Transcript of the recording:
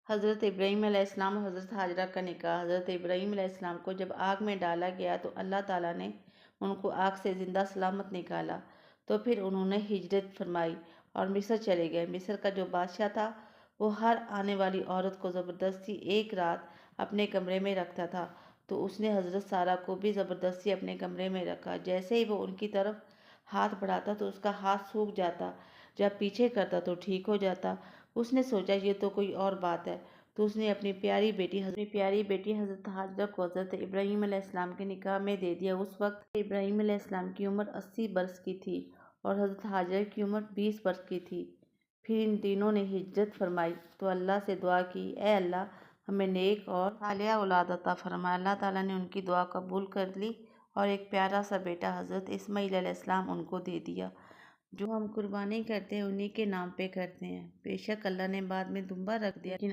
حضرت ابراہیم علیہ السلام اور حضرت حاجرہ کا نکاح۔ حضرت ابراہیم علیہ السلام کو جب آگ میں ڈالا گیا تو اللہ تعالیٰ نے ان کو آگ سے زندہ سلامت نکالا، تو پھر انہوں نے ہجرت فرمائی اور مصر چلے گئے۔ مصر کا جو بادشاہ تھا وہ ہر آنے والی عورت کو زبردستی ایک رات اپنے کمرے میں رکھتا تھا، تو اس نے حضرت سارہ کو بھی زبردستی اپنے کمرے میں رکھا۔ جیسے ہی وہ ان کی طرف ہاتھ بڑھاتا تو اس کا ہاتھ سوکھ جاتا، جب پیچھے کرتا تو ٹھیک ہو جاتا۔ اس نے سوچا یہ تو کوئی اور بات ہے، تو اس نے اپنی پیاری بیٹی حضرت حاجرہ کو حضرت ابراہیم علیہ السلام کے نکاح میں دے دیا۔ اس وقت ابراہیم علیہ السلام کی عمر 80 برس کی تھی اور حضرت حاجرہ کی عمر 20 برس کی تھی۔ پھر ان تینوں نے ہجرت فرمائی تو اللہ سے دعا کی، اے اللہ ہمیں نیک اور صالحہ اولاد عطا فرما۔ اللہ تعالیٰ نے ان کی دعا قبول کر لی اور ایک پیارا سا بیٹا حضرت اسماعیل علیہ السلام ان کو دے دیا۔ جو ہم قربانی کرتے ہیں انہی کے نام پہ کرتے ہیں۔ بے شک اللہ نے بعد میں دمبا رکھ دیا، لیکن